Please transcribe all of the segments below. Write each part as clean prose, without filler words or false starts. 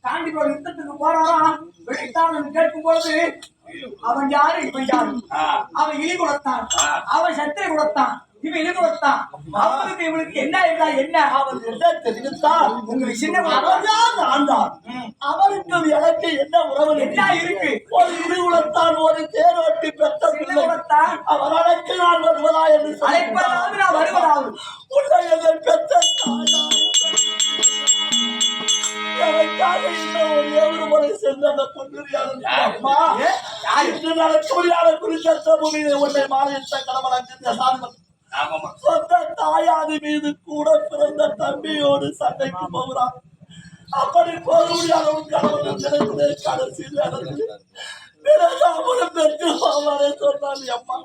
காண்டிபோர் யுத்தத்துக்கு போறாராம். வெடித்தான் கேட்கும் பொழுது அவன் யாரு இவன் யாரு? அவன் இழி குலத்தான், அவன் சத்திரை குலத்தான், இவன் இழி குலத்தான். அவனுக்கு இவனுக்கு என்ன என்ன அவன் என்ன தெரிவித்தான்? உங்களுக்கு சின்ன ஆண்டான். அவனுக்கு எனக்கு என்ன உறவு என்ன இருக்கு? ஒரு இழி குலத்தான், ஒரு தேரோட்டி பெற்ற குலத்தான். அவன் அழைத்து நான் வருவதா என்று அழைப்பதாவது நான் வருவதாவது உன்னை பெற்ற எனக்காக இன்னும் ஒரு முறை சென்ற அந்த பொன்னுரியாளர் நடக்கமுடியாத குறித்த பூமியை உன்னை மாலையிட்ட கடவுள் சொந்த தாயாதி மீது கூட பிறந்த தம்பியோடு சண்டைக்கு போகிறான். அப்படி போக முடியாத ஒரு கடவுள் கிடைத்தது கடைசியில் பெற்று போவாரே சொன்னாங்க. அம்மா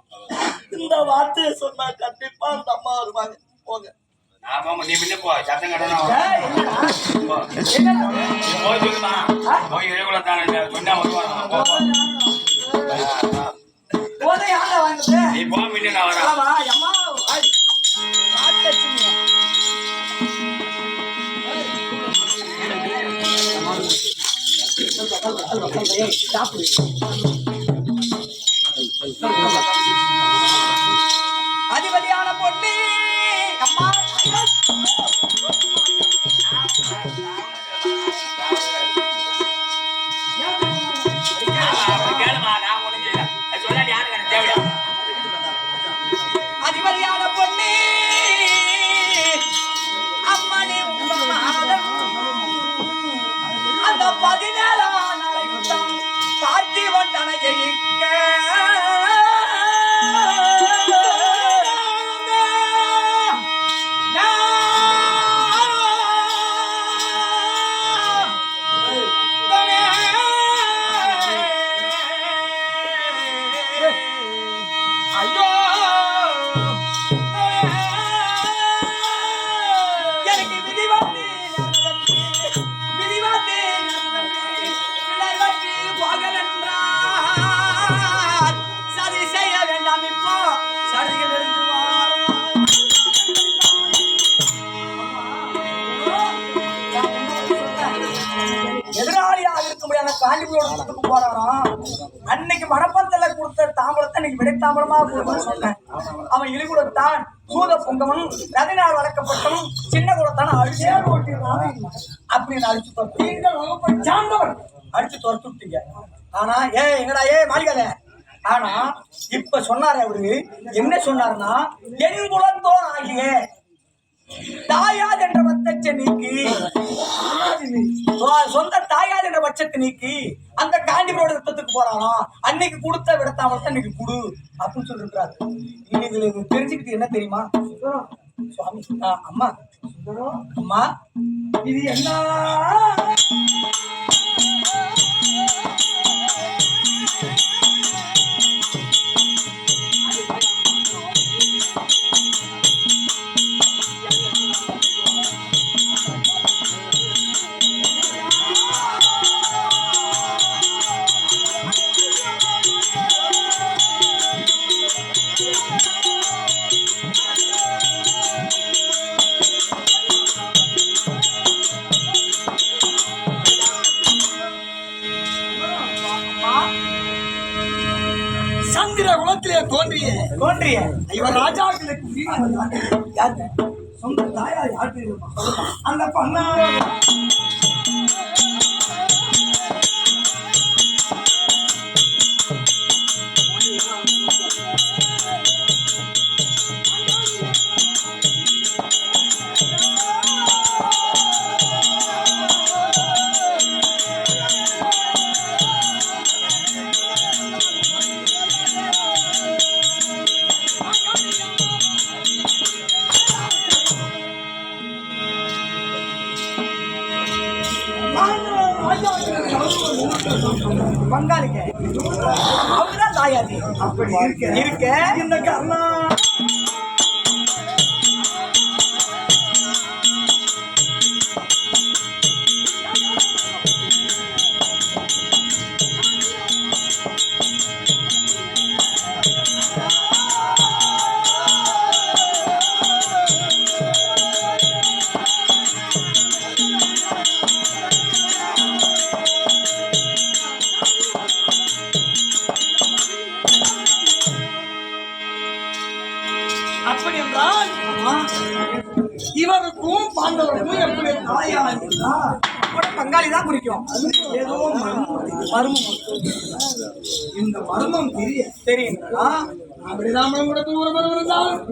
இந்த வார்த்தையை சொன்னா கண்டிப்பா அந்த அம்மா வருவாங்க. போங்க. ஆமாமா நீ முன்ன போ சத்தம் கட்டணும் போய் சொல்லுமா போய் எழுகுல தானே சொன்னா வருவாங்க போதே யாரா வாங்குது நீ போ முன்ன நான் வரேன் வா அம்மா ஆட்டச்சிங்க சாப்பிடு அதிபதியான பொண்ணு அம்மா அதிபதியான பொண்ணு அம்மனி அந்த 17ஆம் நாளை பார்த்திவன் தன ஜெயிக்க எதிராளியாக இருக்க முடியாத காண்டிபுரத்துக்கு போறாராம். அன்னைக்கு மணப்பந்தல கொடுத்த தாம்பரத்தை இன்னைக்கு விடைத்தாம்பரமா கொடுக்கணும்னு சொன்னேன். அவன் இழிகுலத்தான், சூத பொங்கவன், ரதினால் வளர்க்கப்பட்டவன், சின்ன குலத்தான அழிச்சே அப்படின்னு அழிச்சு துரத்து சார்ந்தவன் அடிச்சு துரத்து விட்டீங்க. ஆனா எங்கடா மாளிகை. ஆனா இப்ப சொன்னாரு அவரு என்ன சொன்னாருன்னா என் குலத்தோர் ஆகிய தாயார் என்ற பட்சத்தை நீக்கி சொந்த தாயார் என்ற பட்சத்தை நீக்கி அந்த காண்டிபுரோட யுத்தத்துக்கு போறாராம். அன்னைக்கு கொடுத்த விடத்தாமத்தை இன்னைக்கு குடு அப்படின்னு சொல்லிருக்காரு. இன்னைக்கு தெரிஞ்சுக்கிட்டு என்ன தெரியுமா சுவாமி? அம்மா அம்மா இது என்ன சந்திர குலத்திலே தோன்றிய இவர் ராஜாக்களுக்கு சொந்த தாயார் யாரு அந்த பண்ணா பங்காளிக்க அவங்கதான் தாயாதி அப்படி இருக்க இந்த கர்ணா பாண்டவர்கள் எப்படி தாயா இருந்தா கூட பங்காளி தான் குறிக்கும். ஏதோ மர்மம் இந்த மர்மம் தெரியுங்களா? அப்படிதான் கூட தூரம்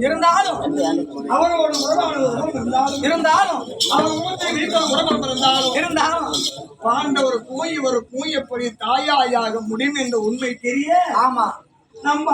இருந்தாலும் அவரோட உறவானவர்களும் இருந்தாலும் அவர் முகத்தை வீட்டில் உடம்பு இருந்தாலும் பாண்டவர் போய் எப்படி தாயாயாக முடியும் என்ற உண்மை தெரிய ஆமா நம்ம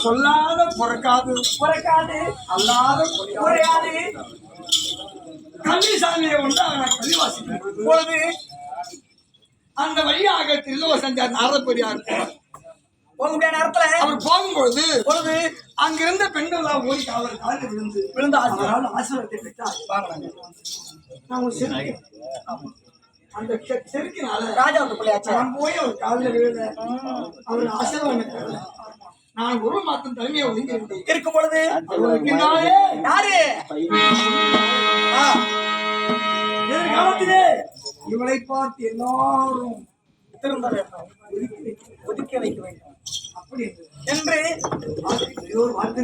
சொல்லாத பிறக்காது அல்லாத குறையாது. கன்னிசாமியை ஒன்று அவனை பள்ளிவாசிக்கும் பொழுது அந்த வழியாக திருலோசஞ்சார் நாரப்பெரியார் போகக்கூடிய நேரத்துல அவர் போகும்பொழுது அங்கிருந்த பெண்கள் ஓடி அவர் காலில் விழுந்து ஆசீர்வாதத்தை பெற்றார். அந்த செருக்கினால ராஜாவுக்கு பிள்ளையாச்சு நான் போய் அவர் காலில் விழுந்த அவர் ஆசீர்வாதம் நான் ஒரு மாதம் தலைமையை ஒதுங்கி இருக்கும் பொழுது யாரு எதிர்காலத்திலே இவளை பார்த்து எல்லாரும் திரும்ப வேண்டும், ஒதுக்கி வைக்க வேண்டும் அப்படி என்று ஒரு வார்த்தை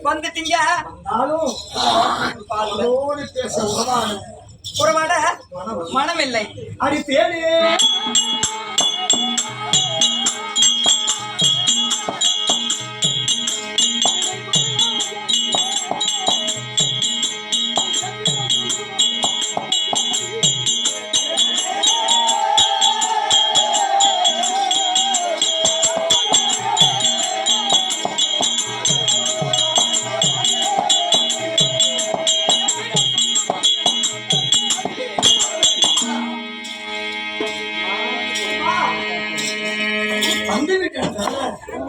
வந்துட்டீங்க. உறவாட மனமில்லை. அடி தேடி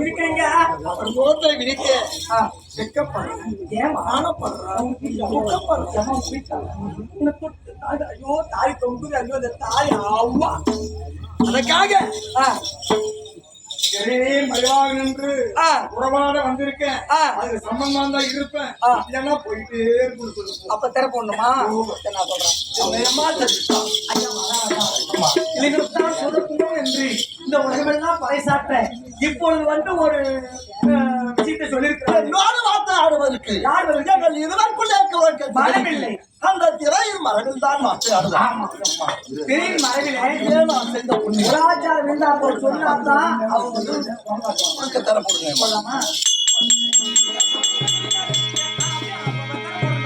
இருக்கீங்க. முகத்தை விரிக்க ஐயோ தாய் தொங்குது, ஐயோ இந்த தாய் அவ்வா. அதற்காக மழையாக நின்று உறவாட வந்திருக்கேன். அது சம்பந்தம் தான் இருப்பேன். இல்லைன்னா போயிட்டே இருக்கு. அப்ப திற போடணுமா? நான் சொல்றேன் என்று இந்த உலகமெல்லாம் பறைசாற்ற இப்பொழுது வந்து ஒரு விஷயத்தை சொல்லியிருக்கிறேன். ஆடுவதற்கு யார் இதற்குள்ளே மரமில்லை. அந்த திரையின் மரபில் தான் திரையின் மரபிலே கலாச்சாரம் இருந்தா சொன்னாதான் அவங்க வந்து தரப்படுங்க.